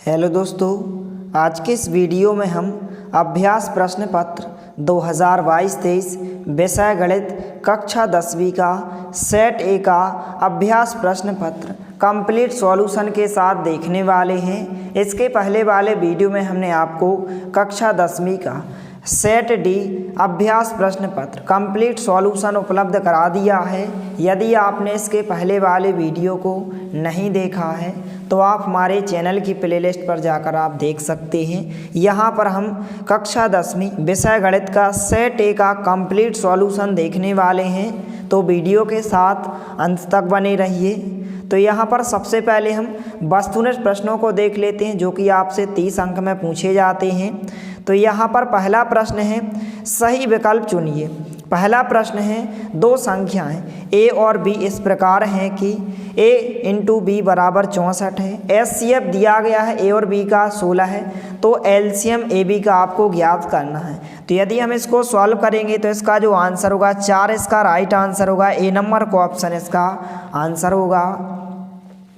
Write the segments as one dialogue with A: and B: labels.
A: Hello दोस्तों, आज के इस वीडियो में हम अभ्यास प्रश्न पत्र 2022-23 विषय गणित कक्षा 10वीं का सेट ए का अभ्यास प्रश्न पत्र कंप्लीट सॉल्यूशन के साथ देखने वाले हैं। इसके पहले वाले वीडियो में हमने आपको कक्षा 10वीं का सेट डी अभ्यास प्रश्न पत्र कंप्लीट सॉल्यूशन उपलब्ध करा दिया है। यदि आपने इसके पहले वाले वीडियो को नहीं देखा है तो आप हमारे चैनल की प्लेलिस्ट पर जाकर आप देख सकते हैं। यहाँ पर हम कक्षा 10वीं विषय गणित का सेट ए का कंप्लीट सॉल्यूशन देखने वाले हैं, तो वीडियो के साथ अंत तक बने रहिए। तो यहाँ पर सबसे पहले हम वस्तुनिष्ठ प्रश्नों को देख लेते हैं जो कि आपसे 30 अंक में पूछे जाते हैं। तो यहाँ पर पहला प्रश्न है, सही विकल्प चुनिए। पहला प्रश्न है, दो संख्याएं a और b इस प्रकार हैं कि a इंटू बी बराबर 64 है। एचसीएफ दिया गया है a और b का 16 है, तो एलसीएम ए बी का आपको ज्ञात करना है। तो यदि हम इसको सॉल्व करेंगे तो इसका जो आंसर होगा 4 इसका राइट आंसर होगा। ए नंबर को ऑप्शन इसका आंसर होगा।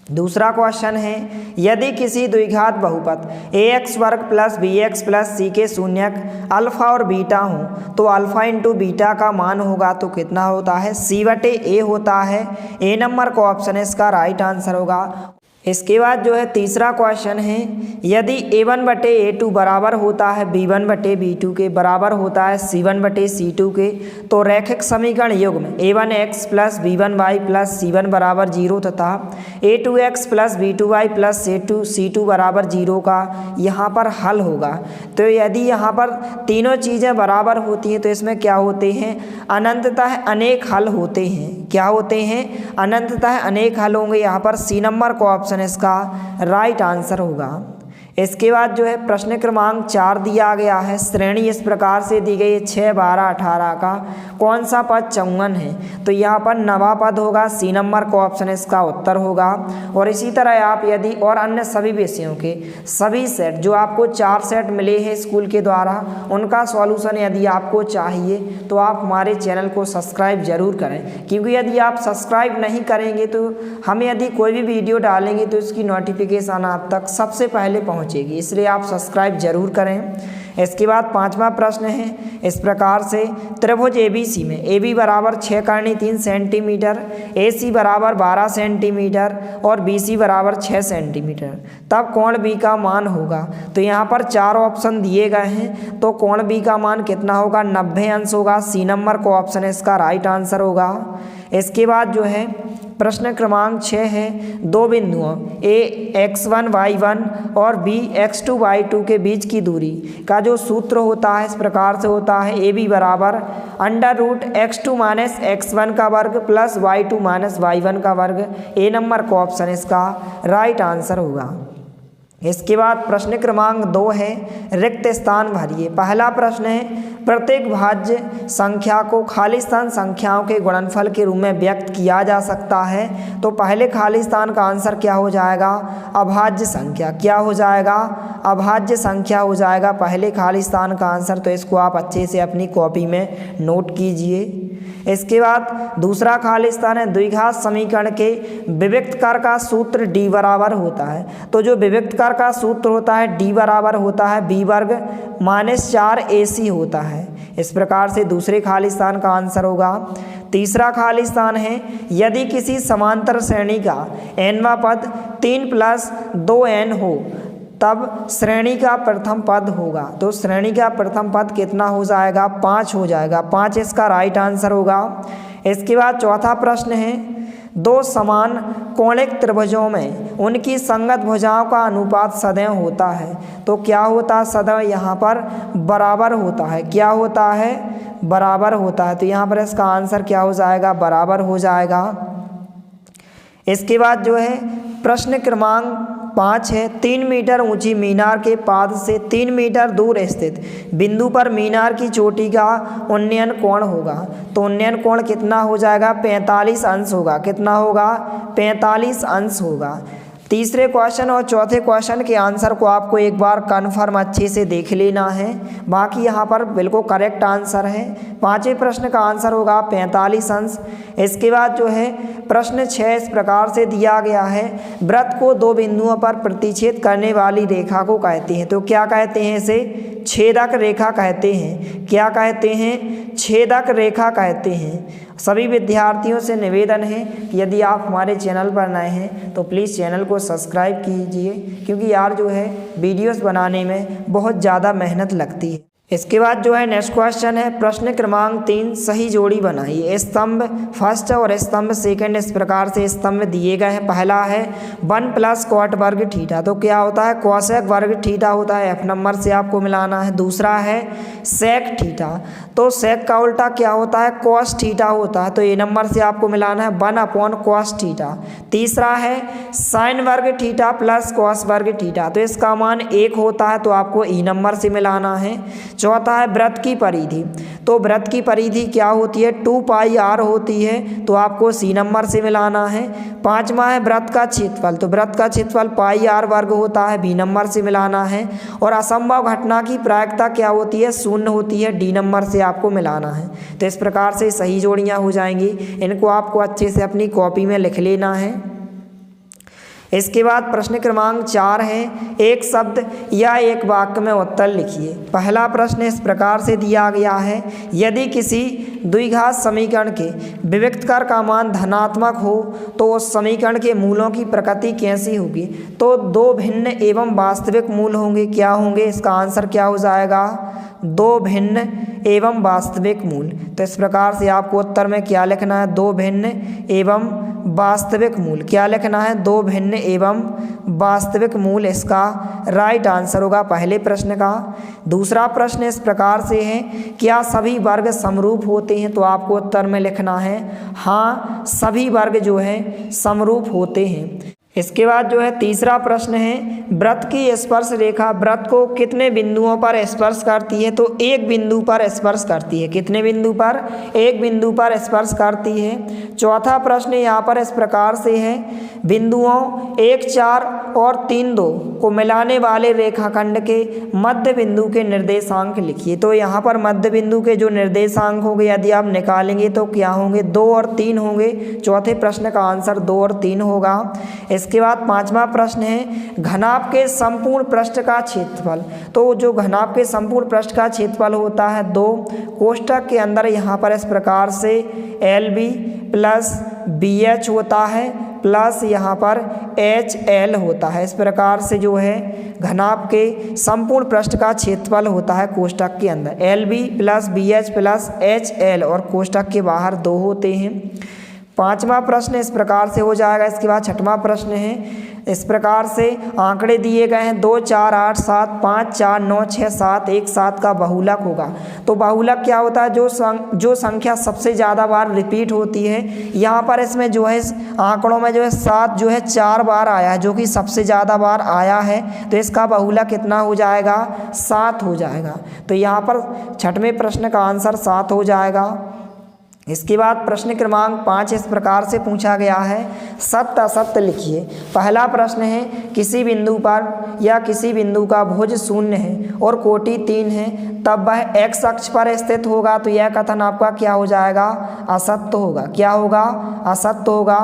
A: दूसरा क्वेश्चन है, यदि किसी द्विघात बहुपद ax वर्ग प्लस bx प्लस c के शून्यक अल्फा और बीटा हों तो अल्फा इंटू बीटा का मान होगा तो कितना होता है? c/a होता है। ए नंबर को ऑप्शन इसका राइट आंसर होगा। इसके बाद जो है तीसरा क्वेश्चन है, यदि a1/a2 बराबर होता है b1/b2 के बराबर होता है c1/c2 के, तो रैखिक समीकरण युग्म a1x plus b1y plus c1 बराबर 0 तथा a2x plus b2y plus c2 बराबर 0 का यहाँ पर हल होगा। तो यदि यहाँ पर तीनों चीज़ें बराबर होती हैं तो इसमें क्या होते हैं? अनंततः अनेक हल होते हैं। क्या होते हैं? अनंततः अनेक हल होंगे। यहाँ पर सी नंबर को ऑप्शन इसका राइट आंसर होगा। इसके बाद जो है प्रश्न क्रमांक 4 दिया गया है, श्रेणी इस प्रकार से दी गई है 6, 12, 18 का कौन सा पद 54 है? तो यहाँ पर नवा पद होगा। सी नंबर को ऑप्शन इसका उत्तर होगा। और इसी तरह आप यदि और अन्य सभी विषयों के सभी सेट जो आपको 4 सेट मिले हैं स्कूल के द्वारा, उनका सॉल्यूशन यदि आपको चाहिए तो आप हमारे चैनल को सब्सक्राइब जरूर करें, क्योंकि यदि आप सब्सक्राइब नहीं करेंगे तो हम यदि कोई भी वीडियो डालेंगे तो इसकी नोटिफिकेशन आप तक सबसे पहले पहुंचेगी, इसलिए आप सब्सक्राइब जरूर करें। इसके बाद 5वां प्रश्न है इस प्रकार से, त्रिभुज एबीसी में AB बराबर 6 करनी 3 सेंटीमीटर, AC बराबर 12 सेंटीमीटर और BC बराबर 6 सेंटीमीटर, तब कोण B का मान होगा। तो यहाँ पर 4 ऑप्शन दिए गए हैं, तो कोण B का मान कितना होगा? 90 अंश होगा। सी नंबर को ऑप्शन इसका राइट आंसर होगा। इसके बाद जो है प्रश्न क्रमांक 6 है, दो बिंदुओं A x1 y1 और B x2 y2 के बीच की दूरी का जो सूत्र होता है इस प्रकार से होता है, AB बराबर √x2 माइनस x1 का वर्ग प्लस y2 माइनस y1 का वर्ग। ए नंबर को ऑप्शन इसका राइट आंसर होगा। इसके बाद प्रश्न क्रमांक 2 है, रिक्त स्थान भरिए। पहला प्रश्न है, प्रत्येक भाज्य संख्या को खाली स्थान संख्याओं के गुणनफल के रूप में व्यक्त किया जा सकता है। तो पहले खाली स्थान का आंसर क्या हो जाएगा? अभाज्य संख्या। क्या हो जाएगा? अभाज्य संख्या हो जाएगा पहले खाली स्थान का आंसर। तो इसको आप अच्छे से अपनी कॉपी में नोट कीजिए। इसके बाद दूसरा खाली स्थान है, द्विघात समीकरण के विविक्त कर का सूत्र d बराबर होता है। तो जो विविक्त कर का सूत्र होता है d बराबर होता है b वर्ग माइनस 4ac होता है। इस प्रकार से दूसरे खाली स्थान का आंसर होगा। तीसरा खाली स्थान है, यदि किसी समांतर श्रेणी का nवां पद 3 + 2n हो तब श्रेणी का प्रथम पद होगा। तो श्रेणी का प्रथम पद कितना हो जाएगा? 5 हो जाएगा। 5 इसका राइट आंसर होगा। इसके बाद चौथा प्रश्न है, दो समान कोणिक त्रिभुजों में उनकी संगत भुजाओं का अनुपात सदैव होता है। तो क्या होता है? सदैव यहाँ पर बराबर होता है। क्या होता है? बराबर होता है। तो यहाँ पर इसका आंसर क्या हो जाएगा? बराबर हो जाएगा। इसके बाद जो है प्रश्न क्रमांक 5 है, 3 मीटर ऊंची मीनार के पाद से 3 मीटर दूर स्थित बिंदु पर मीनार की चोटी का उन्नयन कोण होगा। तो उन्नयन कोण कितना हो जाएगा? 45 अंश होगा। कितना होगा? 45 अंश होगा। तीसरे क्वेश्चन और चौथे क्वेश्चन के आंसर को आपको एक बार कन्फर्म अच्छे से देख लेना है, बाकी यहाँ पर बिल्कुल करेक्ट आंसर है। पांचवें प्रश्न का आंसर होगा 45 अंश। इसके बाद जो है प्रश्न 6 इस प्रकार से दिया गया है, वृत्त को दो बिंदुओं पर प्रतिच्छेद करने वाली रेखा को कहते हैं। तो क्या कहते हैं इसे? छेदक रेखा कहते हैं। क्या कहते हैं? छेदक रेखा कहते हैं। सभी विद्यार्थियों से निवेदन है कि यदि आप हमारे चैनल पर नए हैं तो प्लीज़ चैनल को सब्सक्राइब कीजिए, क्योंकि यार जो है वीडियोस बनाने में बहुत ज़्यादा मेहनत लगती है। इसके बाद जो है नेक्स्ट क्वेश्चन है, प्रश्न क्रमांक 3, सही जोड़ी बनाइए। स्तंभ फर्स्ट और स्तंभ सेकंड इस प्रकार से स्तंभ दिए गए हैं। पहला है 1 प्लस कॉट वर्ग थीटा, तो क्या होता है? कोसेक वर्ग थीटा होता है, F नंबर से आपको मिलाना है। दूसरा है सेक थीटा, तो सेक का उल्टा क्या होता है? कॉस थीटा होता है, तो ए नंबर से आपको मिलाना है 1 कॉस थीटा। तीसरा है साइन वर्ग थीटा प्लस कॉस वर्ग थीटा, तो इसका मान 1 होता है, तो आपको ई नंबर से मिलाना है। चौथा है वृत्त की परिधि, तो वृत्त की परिधि क्या होती है? 2 पाई r होती है, तो आपको सी नंबर से मिलाना है। पांचवा है वृत्त का क्षेत्रफल, तो वृत्त का क्षेत्रफल पाई r वर्ग होता है, बी नंबर से मिलाना है। और असंभव घटना की प्रायिकता क्या होती है? 0 होती है, डी नंबर से आपको मिलाना है। तो इस प्रकार से सही जोड़ियाँ हो जाएंगी, इनको आपको अच्छे से अपनी कॉपी में लिख लेना है। इसके बाद प्रश्न क्रमांक 4 है, एक शब्द या एक वाक्य में उत्तर लिखिए। पहला प्रश्न इस प्रकार से दिया गया है, यदि किसी द्विघात समीकरण के विविक्तकर का मान धनात्मक हो तो उस समीकरण के मूलों की प्रकृति कैसी होगी? तो 2 भिन्न एवं वास्तविक मूल होंगे। क्या होंगे? इसका आंसर क्या हो जाएगा? 2 भिन्न एवं वास्तविक मूल। तो इस प्रकार से आपको उत्तर में क्या लिखना है? 2 भिन्न एवं वास्तविक मूल। क्या लिखना है? 2 भिन्न एवं वास्तविक मूल इसका राइट आंसर होगा पहले प्रश्न का। दूसरा प्रश्न इस प्रकार से है, क्या सभी वर्ग समरूप होते हैं? तो आपको उत्तर में लिखना है हाँ, सभी वर्ग जो है समरूप होते हैं। इसके बाद जो है तीसरा प्रश्न है, वृत्त की स्पर्श रेखा वृत्त को कितने बिंदुओं पर स्पर्श करती है? तो एक बिंदु पर स्पर्श करती है। कितने बिंदु पर? एक बिंदु पर स्पर्श करती है। चौथा प्रश्न यहाँ पर इस प्रकार से है, बिंदुओं 1, 4 और 3, 2 को मिलाने वाले रेखाखंड के मध्य बिंदु के निर्देशांक लिखिए। तो यहाँ पर मध्य बिंदु के जो निर्देशांक होंगे यदि आप निकालेंगे तो क्या होंगे? 2 और 3 होंगे। चौथे प्रश्न का आंसर 2 और 3 होगा। इसके बाद पांचवा प्रश्न है, घनाभ के संपूर्ण पृष्ठ का क्षेत्रफल। तो जो घनाभ के संपूर्ण पृष्ठ का क्षेत्रफल होता है 2 कोष्ठक के अंदर यहाँ पर इस प्रकार से LB प्लस BH होता है प्लस यहाँ पर HL होता है। इस प्रकार से जो है घनाभ के संपूर्ण पृष्ठ का क्षेत्रफल होता है कोष्ठक के अंदर LB plus BH plus HL, और कोष्ठक के बाहर 2 होते हैं। पांचवा प्रश्न इस प्रकार से हो जाएगा। इसके बाद छठवां प्रश्न है, इस प्रकार से आंकड़े दिए गए हैं 2, 4, 8, 7, 5, 4, 9, 6, 7, एक 7 का बहुलक होगा। तो बहुलक क्या होता है? जो संख्या सबसे ज़्यादा बार रिपीट होती है। यहाँ पर इसमें जो है आंकड़ों में जो है 7 जो है 4 बार आया है, जो कि सबसे ज़्यादा बार आया है, तो इसका बहुलक कितना हो जाएगा? 7 हो जाएगा। तो यहाँ पर छठवें प्रश्न का आंसर 7 हो जाएगा। इसके बाद प्रश्न क्रमांक 5 इस प्रकार से पूछा गया है, सत्य असत्य लिखिए। पहला प्रश्न है, किसी बिंदु पर या किसी बिंदु का भुज 0 है और कोटि 3 है, तब वह x अक्ष पर स्थित होगा। तो यह कथन आपका क्या हो जाएगा? असत्य होगा। क्या होगा? असत्य होगा।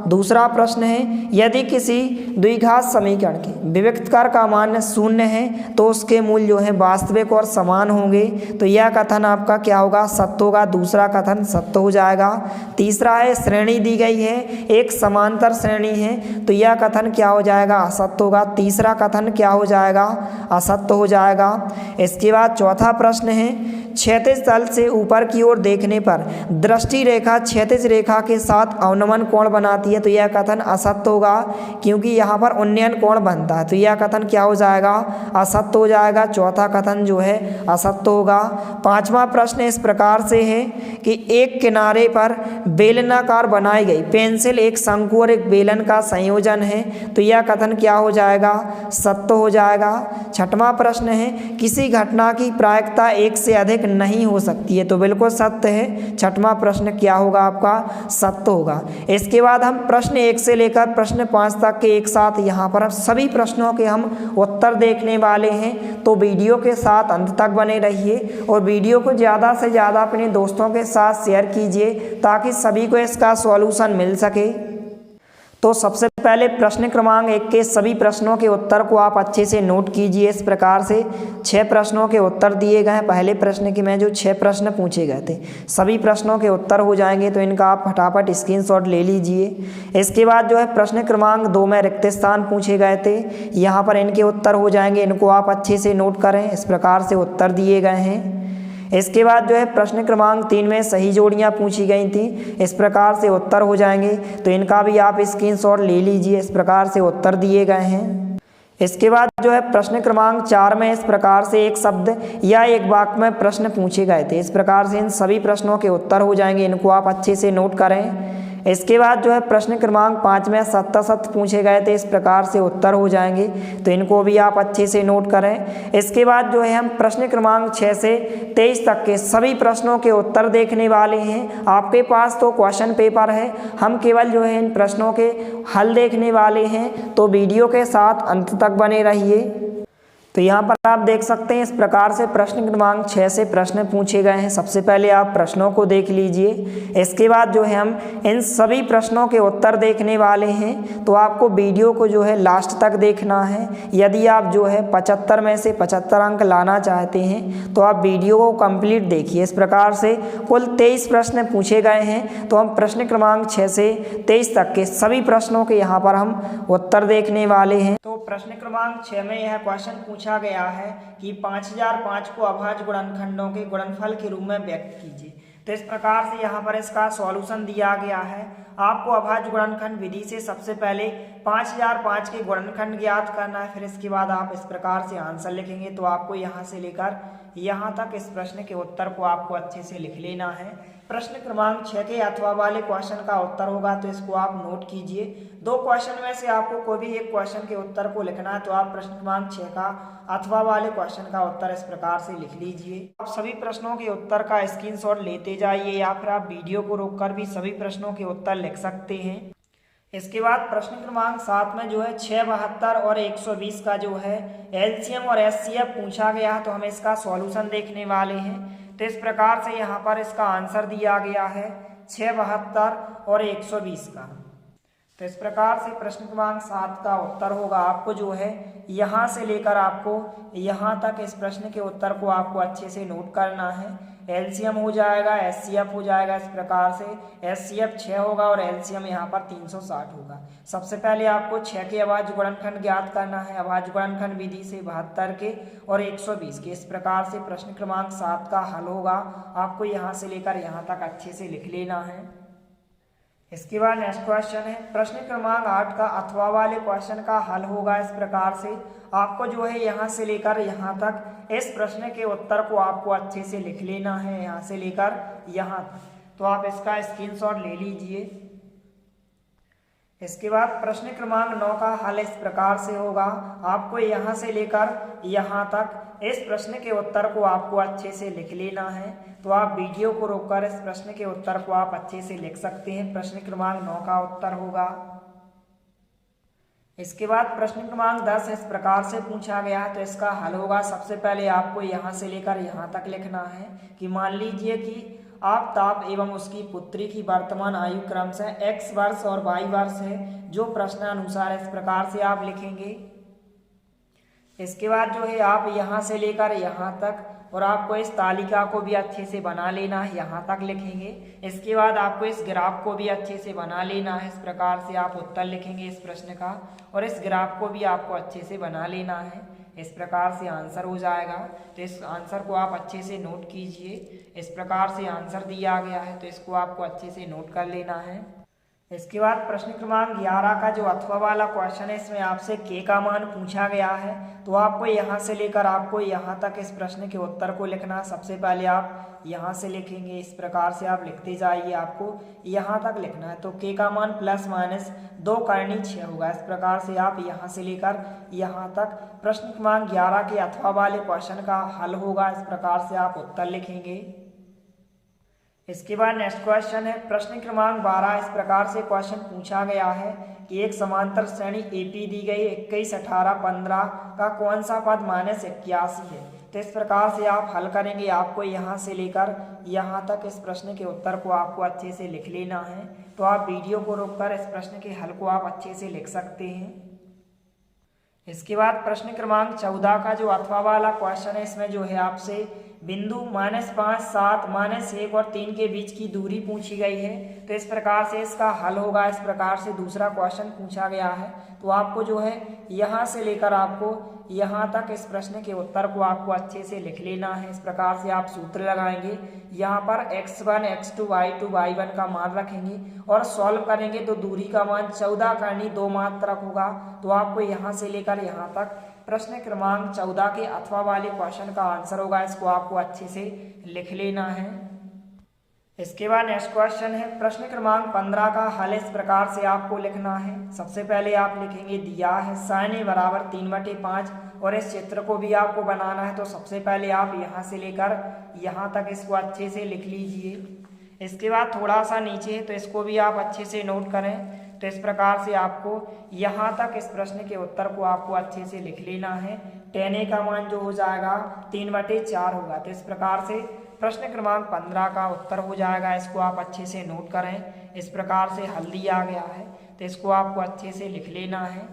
A: दूसरा प्रश्न है, यदि किसी द्विघात समीकरण के विविक्तकर का मान 0 है तो उसके मूल जो है वास्तविक और समान होंगे। तो यह कथन आपका क्या होगा? सत्य होगा। दूसरा कथन सत्य हो जाएगा। तीसरा है, श्रेणी दी गई है, एक समांतर श्रेणी है, तो यह कथन क्या हो जाएगा? असत्य होगा। तीसरा कथन क्या हो जाएगा? असत्य हो जाएगा। इसके बाद चौथा प्रश्न है, क्षैतिज तल से ऊपर की ओर देखने पर दृष्टि रेखा क्षैतिज रेखा के साथ अवनमन कोण बनाती है। तो यह कथन असत्य होगा, क्योंकि यहाँ पर उन्नयन कोण बनता है। तो यह कथन क्या हो जाएगा? असत्य हो जाएगा। चौथा कथन जो है असत्य होगा। पांचवा प्रश्न इस प्रकार से है कि एक किनारे पर बेलनाकार बनाई गई पेंसिल एक शंकु और एक बेलन का संयोजन है। तो यह कथन क्या हो जाएगा? सत्य हो जाएगा। छठवां प्रश्न है, किसी घटना की प्रायिकता 1 से अधिक एक नहीं हो सकती है, तो बिल्कुल सत्य है। छठवां प्रश्न क्या होगा आपका, सत्य होगा। इसके बाद हम प्रश्न 1 से लेकर प्रश्न 5 तक के एक साथ यहाँ पर सभी प्रश्नों के हम उत्तर देखने वाले हैं, तो वीडियो के साथ अंत तक बने रहिए और वीडियो को ज़्यादा से ज़्यादा अपने दोस्तों के साथ शेयर कीजिए ताकि सभी को इसका सॉल्यूशन मिल सके। तो सबसे पहले प्रश्न क्रमांक 1 के सभी प्रश्नों के उत्तर को आप अच्छे से नोट कीजिए। इस प्रकार से 6 प्रश्नों के उत्तर दिए गए हैं। पहले प्रश्न के में जो 6 प्रश्न पूछे गए थे सभी प्रश्नों के उत्तर हो जाएंगे, तो इनका आप फटाफट स्क्रीनशॉट ले लीजिए। इसके बाद जो है प्रश्न क्रमांक 2 में रिक्त स्थान पूछे गए थे, यहाँ पर इनके उत्तर हो जाएंगे, इनको आप अच्छे से नोट करें। इस प्रकार से उत्तर दिए गए हैं। इसके बाद जो है प्रश्न क्रमांक 3 में सही जोड़ियां पूछी गई थी, इस प्रकार से उत्तर हो जाएंगे, तो इनका भी आप स्क्रीनशॉट ले लीजिए। इस प्रकार से उत्तर दिए गए हैं। इसके बाद जो है प्रश्न क्रमांक 4 में इस प्रकार से एक शब्द या एक वाक्य में प्रश्न पूछे गए थे, इस प्रकार से इन सभी प्रश्नों के उत्तर हो जाएंगे, इनको आप अच्छे से नोट करें। इसके बाद जो है प्रश्न क्रमांक 5 में सत्य पूछे गए थे, इस प्रकार से उत्तर हो जाएंगे, तो इनको भी आप अच्छे से नोट करें। इसके बाद जो है हम प्रश्न क्रमांक 6 से 23 तक के सभी प्रश्नों के उत्तर देखने वाले हैं। आपके पास तो क्वेश्चन पेपर है, हम केवल जो है इन प्रश्नों के हल देखने वाले हैं, तो वीडियो के साथ अंत तक बने रहिए। तो यहाँ पर आप देख सकते हैं इस प्रकार से प्रश्न क्रमांक 6 से प्रश्न पूछे गए हैं। सबसे पहले आप प्रश्नों को देख लीजिए। इसके बाद जो है हम इन सभी प्रश्नों के उत्तर देखने वाले हैं, तो आपको वीडियो को जो है लास्ट तक देखना है। यदि आप जो है 75 में से 75 अंक लाना चाहते हैं तो आप वीडियो को कंप्लीट देखिए। इस प्रकार से कुल 23 प्रश्न पूछे गए हैं, तो हम प्रश्न क्रमांक 6 से 23 तक के सभी प्रश्नों के यहाँ पर हम उत्तर देखने वाले हैं। तो प्रश्न क्रमांक 6 में यह क्वेश्चन पूछा गया है कि 5005 को अभाज्य गुणनखंडों के गुणनफल के रूप में व्यक्त कीजिए। तो इस प्रकार से यहाँ पर इसका सॉल्यूशन दिया गया है। आपको अभाज्य गुणनखंड विधि से सबसे पहले 5005 के गुणनखंड ज्ञात करना है, फिर इसके बाद आप इस प्रकार से आंसर लिखेंगे। तो आपको यहाँ से लेकर यहाँ तक इस प्रश्न के उत्तर को आपको अच्छे से लिख लेना है। प्रश्न क्रमांक 6 के अथवा वाले क्वेश्चन का उत्तर होगा, तो इसको आप नोट कीजिए। 2 क्वेश्चन में से आपको कोई भी एक क्वेश्चन के उत्तर को लिखना है, तो आप प्रश्न क्रमांक 6 का अथवा वाले क्वेश्चन का उत्तर इस प्रकार से लिख लीजिए। आप सभी प्रश्नों के उत्तर का स्क्रीनशॉट लेते जाइए या फिर आप वीडियो को रोककर भी सभी प्रश्नों के उत्तर लिख सकते हैं। इसके बाद प्रश्न क्रमांक 7 में जो है 672 और 120 का जो है एलसीएम और एचसीएफ पूछा गया है, तो हम इसका सॉल्यूशन देखने वाले हैं। तो इस प्रकार से यहाँ पर इसका आंसर दिया गया है 672 और 120 का। तो इस प्रकार से प्रश्न क्रमांक 7 का उत्तर होगा। आपको जो है यहाँ से लेकर आपको यहाँ तक इस प्रश्न के उत्तर को आपको अच्छे से नोट करना है। एलसीएम हो जाएगा, एचसीएफ हो जाएगा, इस प्रकार से एचसीएफ 6 होगा और एलसीएम यहाँ पर 360 होगा। सबसे पहले आपको 6 के अभाज्य गुणनखंड ज्ञात करना है, अभाज्य गुणनखंड विधि से 72 के और 120 के। इस प्रकार से प्रश्न क्रमांक 7 का हल होगा। आपको यहाँ से लेकर यहाँ तक अच्छे से लिख लेना है। इसके बाद नेक्स्ट क्वेश्चन है प्रश्न क्रमांक 8 का अथवा वाले क्वेश्चन का हल होगा। इस प्रकार से आपको जो है यहाँ से लेकर यहाँ तक इस प्रश्न के उत्तर को आपको अच्छे से लिख लेना है, यहाँ से लेकर यहाँ तक। तो आप इसका स्क्रीनशॉट ले लीजिए। इसके बाद प्रश्न क्रमांक 9 का हल इस प्रकार से होगा। आपको यहाँ से लेकर यहाँ तक इस प्रश्न के उत्तर को आपको अच्छे से लिख लेना है। तो आप वीडियो को रोककर इस प्रश्न के उत्तर को आप अच्छे से लिख सकते हैं। प्रश्न क्रमांक 9 का उत्तर होगा। इसके बाद प्रश्न क्रमांक 10 इस प्रकार से पूछा गया है, तो इसका हल होगा। सबसे पहले आपको यहाँ से लेकर यहाँ तक लिखना है कि मान लीजिए कि आफताब एवं उसकी पुत्री की वर्तमान आयु क्रमशः x वर्ष और y वर्ष है, जो प्रश्नानुसार इस प्रकार से आप लिखेंगे। इसके बाद जो है आप यहाँ से लेकर यहाँ तक और आपको इस तालिका को भी अच्छे से बना लेना है, यहाँ तक लिखेंगे। इसके बाद आपको इस ग्राफ को भी अच्छे से बना लेना है। इस प्रकार से आप उत्तर लिखेंगे इस प्रश्न का और इस ग्राफ को भी आपको अच्छे से बना लेना है। इस प्रकार से आंसर हो जाएगा। तो इस आंसर को आप अच्छे से नोट कीजिए। इस प्रकार से आंसर दिया गया है, तो इसको आपको अच्छे से नोट कर लेना है। इसके बाद प्रश्न क्रमांक 11 का जो अथवा वाला क्वेश्चन है, इसमें आपसे के का मान पूछा गया है। तो आपको यहाँ से लेकर आपको यहाँ तक इस प्रश्न के उत्तर को लिखना। सबसे पहले आप यहाँ से लिखेंगे, इस प्रकार से आप लिखते जाइए, आपको यहाँ तक लिखना है। तो के का मान प्लस माइनस 2 करनी 6 होगा। इस प्रकार से आप यहाँ से लेकर यहाँ तक प्रश्न क्रमांक 11 के अथवा वाले क्वेश्चन का हल होगा। इस प्रकार से आप उत्तर लिखेंगे। इसके बाद नेक्स्ट क्वेश्चन है प्रश्न क्रमांक 12। इस प्रकार से क्वेश्चन पूछा गया है कि एक समांतर श्रेणी एपी दी गई 21, 18, 15 का कौन सा पद -81 है। तो इस प्रकार से आप हल करेंगे। आपको यहाँ से लेकर यहाँ तक इस प्रश्न के उत्तर को आपको अच्छे से लिख लेना है। तो आप वीडियो को रोककर इस प्रश्न के हल को आप अच्छे से लिख सकते हैं। इसके बाद प्रश्न क्रमांक 14 का जो अथवा वाला क्वेश्चन है, इसमें जो है आपसे बिंदु -5, 7, -1 और 3 के बीच की दूरी पूछी गई है। तो इस प्रकार से इसका हल होगा। इस प्रकार से दूसरा क्वेश्चन पूछा गया है। तो आपको जो है यहाँ से लेकर आपको यहाँ तक इस प्रश्न के उत्तर को आपको अच्छे से लिख लेना है। इस प्रकार से आप सूत्र लगाएंगे। यहाँ पर x1, x2, y2, y1 का मान रखेंगे और सॉल्व करेंगे तो दूरी का मान 14 करनी 2 मात्रक होगा। तो आपको यहाँ से लेकर यहाँ तक प्रश्न क्रमांक 14 के अथवा वाले क्वेश्चन का आंसर होगा। इसको आपको अच्छे से लिख लेना है। इसके बाद नेक्स्ट क्वेश्चन है प्रश्न क्रमांक 15 का हल। इस प्रकार से आपको लिखना है। सबसे पहले आप लिखेंगे, दिया है sin a बराबर 3/5 और इस चित्र को भी आपको बनाना है। तो सबसे पहले आप यहाँ से लेकर यहाँ तक इसको अच्छे से लिख लीजिए। इसके बाद थोड़ा सा नीचे है तो इसको भी आप अच्छे से नोट करें। तो इस प्रकार से आपको यहाँ तक इस प्रश्न के उत्तर को आपको अच्छे से लिख लेना है। tan a का मान जो हो जाएगा 3/4 होगा। तो इस प्रकार से प्रश्न क्रमांक 15 का उत्तर हो जाएगा। इसको आप अच्छे से नोट करें। इस प्रकार से हल दिया गया है तो इसको आपको अच्छे से लिख लेना है।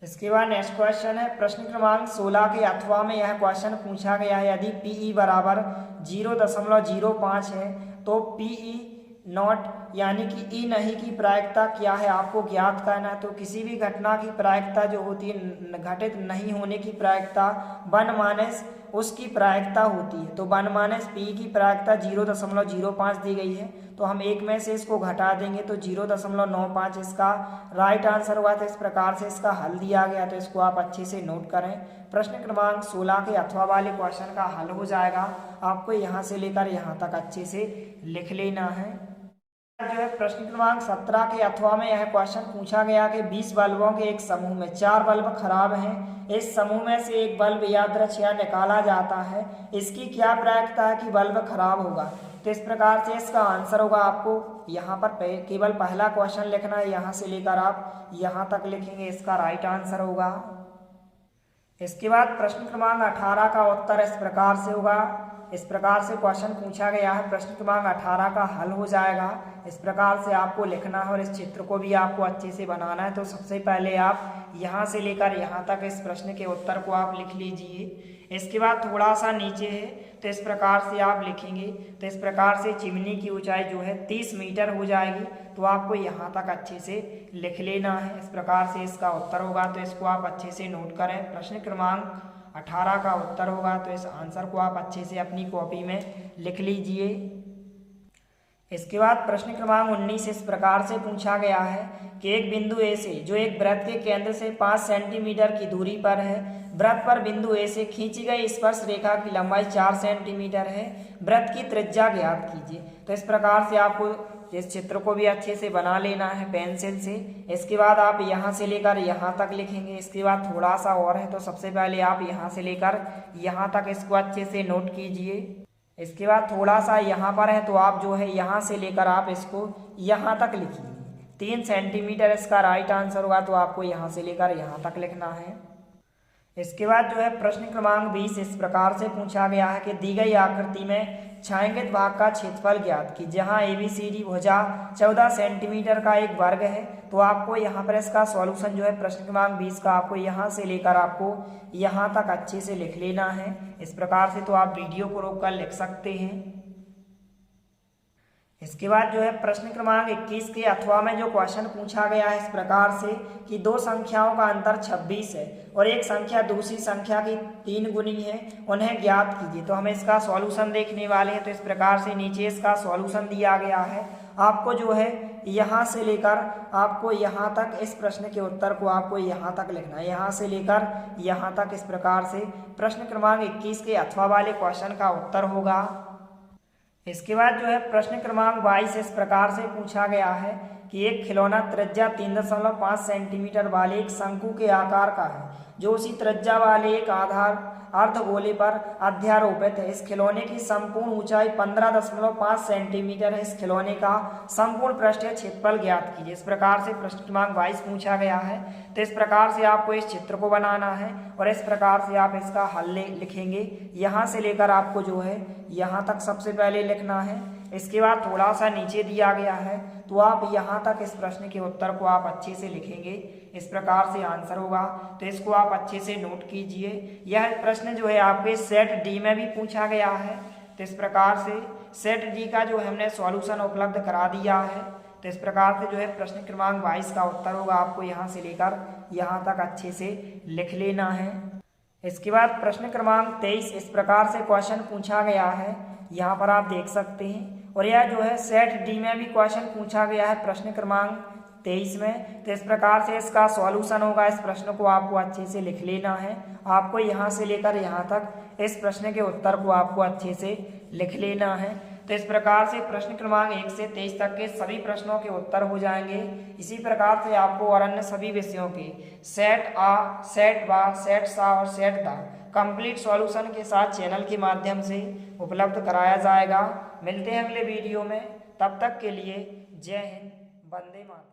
A: इसके बाद नेक्स्ट क्वेश्चन है प्रश्न क्रमांक 16 के अथवा में यह क्वेश्चन पूछा गया है, यदि PE बराबर 0.05 है तो PE नॉट यानी कि ई नहीं की प्रायिकता क्या है, आपको ज्ञात करना है। तो किसी भी घटना की प्रायिकता जो होती है, घटित नहीं होने की प्रायिकता 1 माइनस उसकी प्रायिकता होती है। तो 1 माइनस पी की प्रायिकता 0.05 दी गई है। तो हम एक में से इसको घटा देंगे तो 0.95 इसका राइट आंसर हुआ। तो इस प्रकार से इसका हल दिया गया। तो इसको आप अच्छे से नोट करें। प्रश्न क्रमांक 16 के अथवा वाले क्वेश्चन का हल हो जाएगा। आपको यहाँ से लेकर यहाँ तक अच्छे से लिख लेना है। जो है प्रश्न क्रमांक 17 के अथवा में यह क्वेश्चन पूछा गया कि 20 बल्बों के एक समूह में 4 बल्ब खराब हैं। इस समूह में से एक बल्ब यादृच्छिक निकाला जाता है। इसकी क्या प्रायिकता है कि बल्ब खराब होगा। तो इस प्रकार से इसका आंसर होगा। आपको यहाँ पर केवल पहला क्वेश्चन लिखना है। यहाँ से लेकर आप यहाँ तक लिखेंगे, इसका राइट आंसर होगा। इसके बाद प्रश्न क्रमांक 18 का उत्तर इस प्रकार से होगा। इस प्रकार से क्वेश्चन पूछा गया है। प्रश्न क्रमांक 18 का हल हो जाएगा। इस प्रकार से आपको लिखना है और इस चित्र को भी आपको अच्छे से बनाना है। तो सबसे पहले आप यहाँ से लेकर यहाँ तक इस प्रश्न के उत्तर को आप लिख लीजिए। इसके बाद थोड़ा सा नीचे है तो इस प्रकार से आप लिखेंगे। तो इस प्रकार से चिमनी की ऊंचाई जो है 30 मीटर हो जाएगी। तो आपको यहाँ तक अच्छे से लिख लेना है। इस प्रकार से इसका उत्तर होगा। तो इसको आप अच्छे से नोट करें। प्रश्न क्रमांक 18 का उत्तर होगा। तो इस आंसर को आप अच्छे से अपनी कॉपी में लिख लीजिए। इसके बाद प्रश्न क्रमांक 19 इस प्रकार से पूछा गया है कि एक बिंदु ए से जो एक वृत्त के केंद्र से 5 सेंटीमीटर की दूरी पर है, वृत्त पर बिंदु ए से खींची गई स्पर्श रेखा की लंबाई 4 सेंटीमीटर है, वृत्त की त्रिज्या ज्ञात कीजिए। तो इस प्रकार से आपको इस चित्र को भी अच्छे से बना लेना है पेंसिल से। इसके बाद आप यहाँ से लेकर यहाँ तक लिखेंगे। इसके बाद थोड़ा सा और है तो सबसे पहले आप यहाँ से लेकर यहाँ तक इसको अच्छे से नोट कीजिए। इसके बाद थोड़ा सा यहाँ पर है तो आप जो है यहाँ से लेकर आप इसको यहाँ तक लिखिए। 3 सेंटीमीटर इसका राइट आंसर होगा। तो आपको यहाँ से लेकर यहाँ तक लिखना है। इसके बाद जो है प्रश्न क्रमांक 20 इस प्रकार से पूछा गया है कि दी गई आकृति में छायांकित भाग का क्षेत्रफल ज्ञात की, जहां ABCD भुजा 14 सेंटीमीटर का एक वर्ग है। तो आपको यहाँ पर इसका सॉल्यूशन जो है प्रश्न क्रमांक 20 का आपको यहाँ से लेकर आपको यहाँ तक अच्छे से लिख लेना है। इस प्रकार से तो आप वीडियो को रोककर लिख सकते हैं। इसके बाद जो है प्रश्न क्रमांक 21 के अथवा में जो क्वेश्चन पूछा गया है इस प्रकार से कि 2 संख्याओं का अंतर 26 है और एक संख्या दूसरी संख्या की 3 गुनी है, उन्हें ज्ञात कीजिए। तो हम इसका सॉल्यूशन देखने वाले हैं। तो इस प्रकार से नीचे इसका सॉल्यूशन दिया गया है। आपको जो है यहाँ से लेकर आपको यहाँ तक इस प्रश्न के उत्तर को आपको यहाँ तक लिखना है, यहाँ से लेकर यहाँ तक इस प्रकार से प्रश्न क्रमांक 21 के अथवा वाले क्वेश्चन का उत्तर होगा। इसके बाद जो है प्रश्न क्रमांक 22 इस प्रकार से पूछा गया है कि एक खिलौना त्रिज्या 3.5 सेंटीमीटर वाले एक शंकु के आकार का है जो उसी त्रिज्या वाले एक अर्धगोले पर अध्यारोपित है। इस खिलौने की संपूर्ण ऊंचाई 15.5 सेंटीमीटर है। इस खिलौने का संपूर्ण पृष्ठीय क्षेत्रफल ज्ञात कीजिए। इस प्रकार से प्रश्न क्रमांक 22 पूछा गया है। तो इस प्रकार से आपको इस चित्र को बनाना है और इस प्रकार से आप इसका हल लिखेंगे। यहाँ से लेकर आपको जो है यहाँ तक सबसे पहले लिखना है। इसके बाद थोड़ा सा नीचे दिया गया है तो आप यहाँ तक इस प्रश्न के उत्तर को आप अच्छे से लिखेंगे। इस प्रकार से आंसर होगा, तो इसको आप अच्छे से नोट कीजिए। यह प्रश्न जो है आपके सेट डी में भी पूछा गया है। तो इस प्रकार से सेट डी का जो हमने सॉल्यूशन उपलब्ध करा दिया है। तो इस प्रकार से जो है प्रश्न क्रमांक 22 का उत्तर होगा, आपको यहाँ से लेकर यहाँ तक अच्छे से लिख लेना है। इसके बाद प्रश्न क्रमांक 23 इस प्रकार से क्वेश्चन पूछा गया है, यहाँ पर आप देख सकते हैं। और यह जो है सेट डी में भी क्वेश्चन पूछा गया है प्रश्न क्रमांक 23 में। तो इस प्रकार से इसका सॉल्यूशन होगा। इस प्रश्न को आपको अच्छे से लिख लेना है। आपको यहाँ से लेकर यहाँ तक इस प्रश्न के उत्तर को आपको अच्छे से लिख लेना है। तो इस प्रकार से प्रश्न क्रमांक 1 से 23 तक के सभी प्रश्नों के उत्तर हो जाएंगे। इसी प्रकार से आपको और अन्य सभी विषयों के सेट आ, सेट बा, सेट सा और सेट दा कंप्लीट सॉल्यूशन के साथ चैनल के माध्यम से उपलब्ध कराया जाएगा। मिलते हैं अगले वीडियो में, तब तक के लिए जय हिंद, वंदे मातरम।